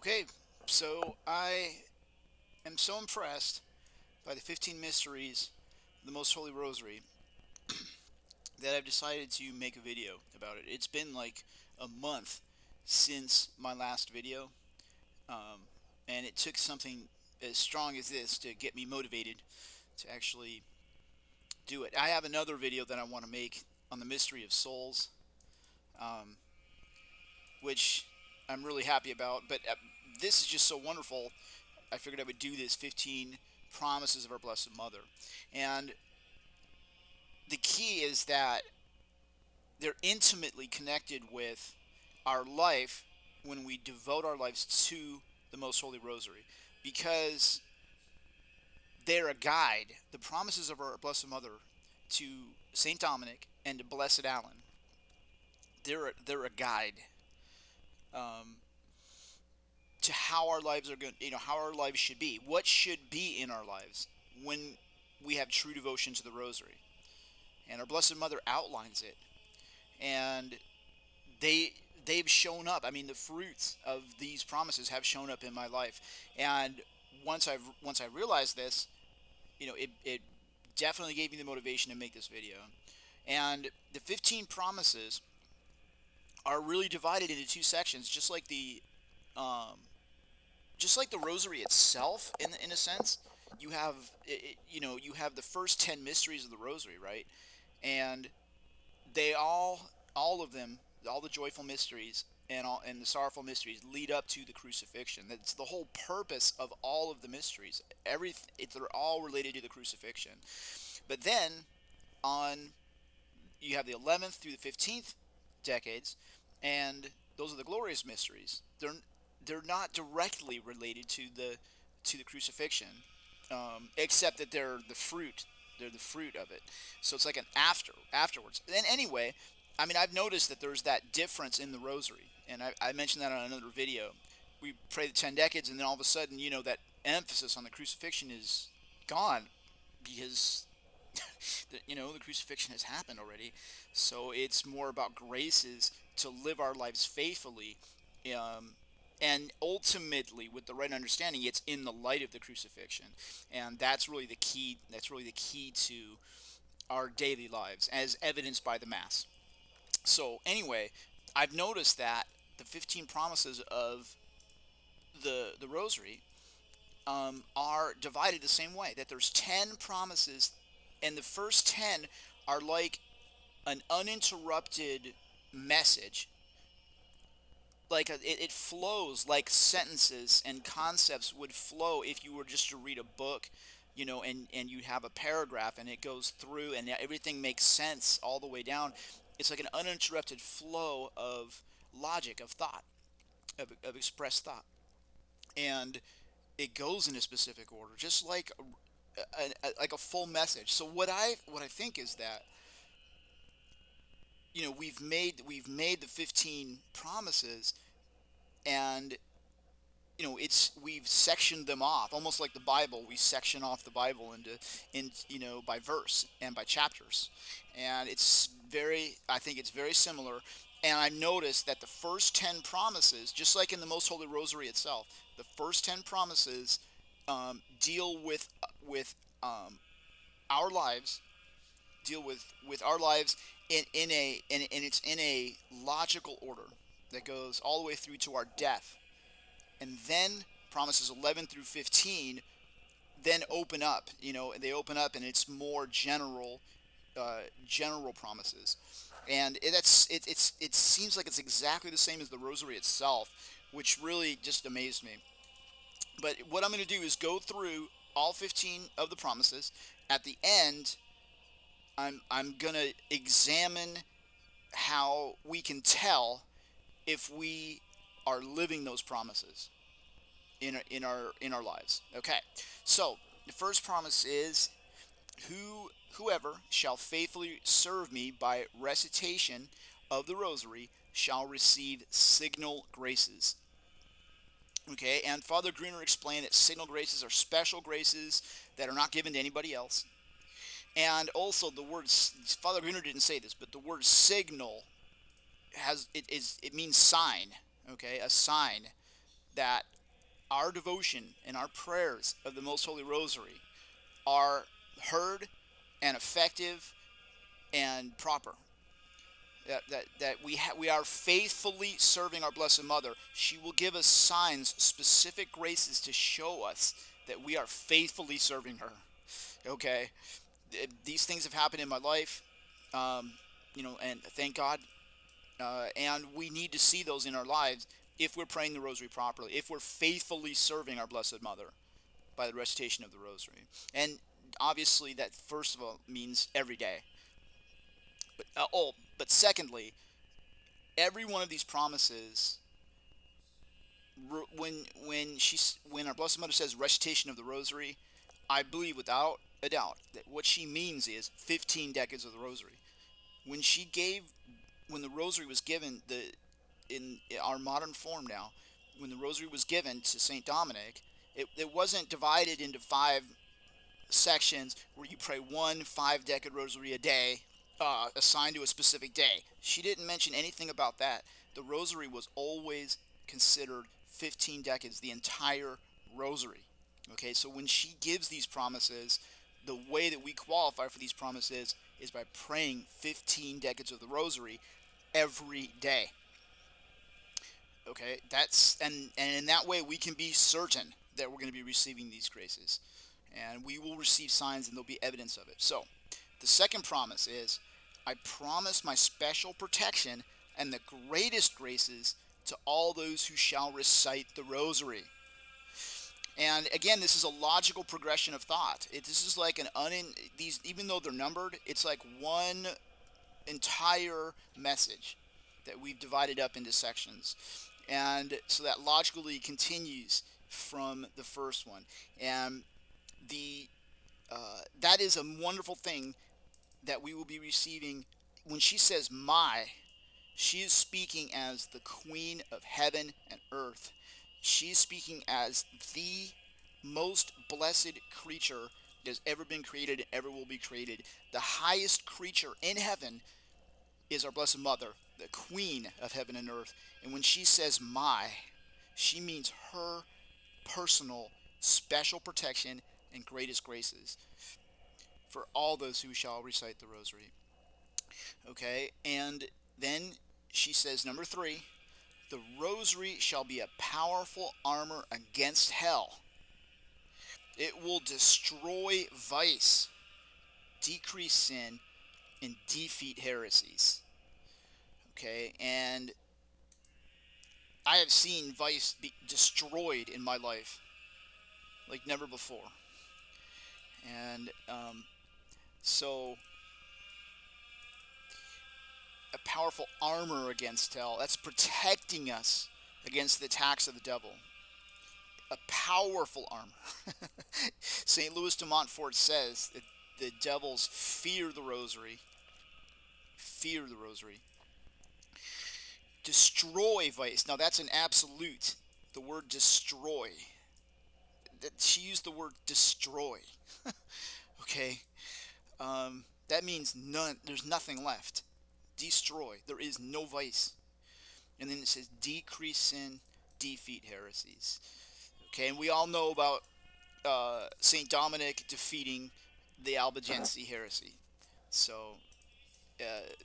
Okay, so I am so impressed by the 15 mysteries of the Most Holy Rosary that I've decided to make a video about it. It's been like a month since my last video, um, and it took something as strong as this to get me motivated to actually do it. I have another video that I want to make on the mystery of souls, um, which I'm really happy about, but this is just so wonderful. I figured I would do this 15 promises of our Blessed Mother. And the key is that they're intimately connected with our life when we devote our lives to the Most Holy Rosary, because they're a guide. The promises of our Blessed Mother to Saint Dominic and to Blessed Alan, they're a guide, um, to how our lives are going. How our lives should be. What should be in our lives when we have true devotion to the Rosary, and our Blessed Mother outlines it. And they they've shown up. I mean, the fruits of these promises have shown up in my life. And once I realized this, it definitely gave me the motivation to make this video. And the 15 promises are really divided into two sections, um, just like the Rosary itself. In a sense, you have you have the first 10 mysteries of the Rosary, right? And they all of them, all the joyful mysteries and the sorrowful mysteries lead up to the crucifixion. That's the whole purpose of all of the mysteries. They're all related to the crucifixion. But then on you have the 11th through the 15th decades, and those are the glorious mysteries. They're not directly related to the crucifixion, except that they're the fruit. They're the fruit of it. So it's like an afterwards. And anyway, I mean, I've noticed that there's that difference in the Rosary, and I mentioned that on another video. We pray the 10 decades, and then all of a sudden, that emphasis on the crucifixion is gone because the crucifixion has happened already. So it's more about graces to live our lives faithfully, um, and ultimately, with the right understanding, it's in the light of the crucifixion, and that's really the key. That's really the key to our daily lives, as evidenced by the Mass. So anyway, I've noticed that the 15 promises of the Rosary, are divided the same way. That there's 10 promises, and the first 10 are like an uninterrupted message. Like it flows like sentences and concepts would flow if you were just to read a book, and you have a paragraph and it goes through and everything makes sense all the way down. It's like an uninterrupted flow of logic, of thought, of expressed thought, and it goes in a specific order, just like like a full message. So what I think is that we've made the 15 promises, and it's we've sectioned them off, almost like the Bible. We section off the Bible into by verse and by chapters, and I think it's very similar. And I noticed that the first 10 promises, just like in the Most Holy Rosary itself, the first 10 promises deal with our lives, deal with our lives and it's in a logical order that goes all the way through to our death. And then promises 11 through 15 then open up. They open up, and it's more general promises. And it seems like it's exactly the same as the Rosary itself, which really just amazed me. But what I'm going to do is go through all 15 of the promises. At the end, I'm going to examine how we can tell if we are living those promises in our lives. Okay, so the first promise is, whoever shall faithfully serve me by recitation of the Rosary shall receive signal graces. Okay, and Father Gruner explained that signal graces are special graces that are not given to anybody else. And also the word, Father Gruner didn't say this, but the word signal it means sign. Okay, a sign. that our devotion and our prayers of the Most Holy Rosary are heard and effective and proper. We are faithfully serving our Blessed Mother. She will give us signs, specific graces to show us that we are faithfully serving her. Okay, these things have happened in my life, um, and thank God. And we need to see those in our lives if we're praying the Rosary properly, if we're faithfully serving our Blessed Mother by the recitation of the Rosary. And obviously, that first of all means every day. But secondly, every one of these promises, when our Blessed Mother says recitation of the Rosary, I believe without a doubt that what she means is 15 decades of the Rosary. When she gave, when the Rosary was given, in our modern form now, when the Rosary was given to Saint Dominic, it wasn't divided into 5 sections where you pray 1 5-decade Rosary a day, assigned to a specific day. She didn't mention anything about that. The Rosary was always considered 15 decades, the entire Rosary. Okay, so when she gives these promises, the way that we qualify for these promises is by praying 15 decades of the Rosary every day. Okay, and in that way we can be certain that we're going to be receiving these graces, and we will receive signs, and there'll be evidence of it. So, the second promise is, I promise my special protection and the greatest graces to all those who shall recite the Rosary. And again, this is a logical progression of thought. This is like these, even though they're numbered, it's like one entire message that we've divided up into sections. And so that logically continues from the first one. And the that is a wonderful thing that we will be receiving. When she says my, she is speaking as the Queen of heaven and earth. She is speaking as the most blessed creature that has ever been created and ever will be created. The highest creature in heaven is our Blessed Mother, the Queen of heaven and earth. And when she says my, she means her personal special protection and greatest graces for all those who shall recite the Rosary. Okay, and then she says, number 3, the Rosary shall be a powerful armor against hell. It will destroy vice, decrease sin, and defeat heresies. Okay, and I have seen vice be destroyed in my life like never before. And so, a powerful armor against hell, that's protecting us against the attacks of the devil. A powerful armor. St. Louis de Montfort says that the devils fear the Rosary. Fear the Rosary. Destroy vice. Now that's an absolute. The word destroy. She used the word destroy. Okay. That means none. There's nothing left. Destroy. There is no vice. And then it says decrease sin, defeat heresies. Okay, and we all know about Saint Dominic defeating the Albigense heresy. So,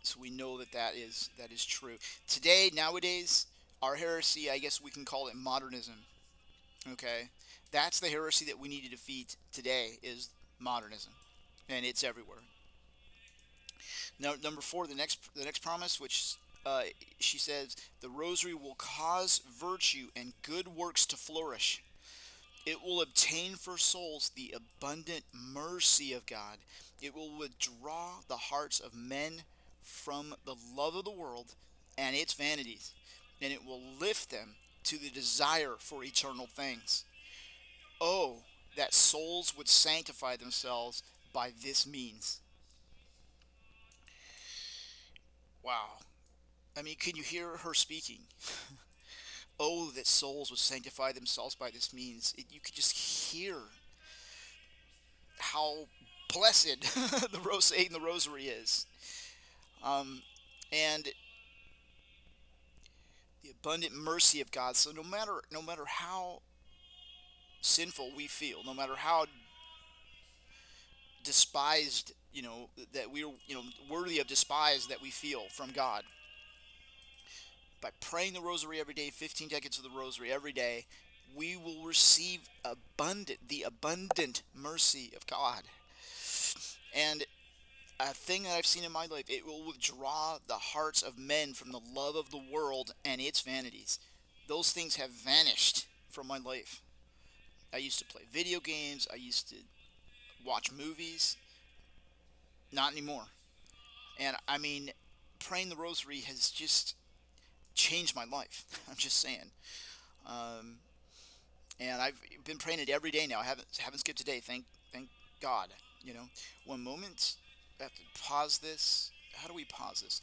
so we know that is true. Today, nowadays, our heresy, I guess we can call it modernism. Okay, that's the heresy that we need to defeat today, is modernism, and it's everywhere. Now, number 4, the next promise, which she says, the Rosary will cause virtue and good works to flourish. It will obtain for souls the abundant mercy of God. It will withdraw the hearts of men from the love of the world and its vanities, and it will lift them to the desire for eternal things. Oh, that souls would sanctify themselves by this means. Wow. I mean, can you hear her speaking? Oh, that souls would sanctify themselves by this means. You could just hear how blessed saying the Rosary is. And the abundant mercy of God. So no matter how sinful we feel, no matter how despised, that we're, worthy of despise that we feel from God, by praying the rosary every day, 15 decades of the rosary every day, we will receive the abundant mercy of God. And a thing that I've seen in my life, it will withdraw the hearts of men from the love of the world and its vanities. Those things have vanished from my life. I used to play video games, I used to watch movies, not anymore. And I mean, praying the rosary has just changed my life. I'm just saying. Um, and I've been praying it every day now. I haven't skipped a day. Thank God. You know, one moment. I have to pause this. How do we pause this?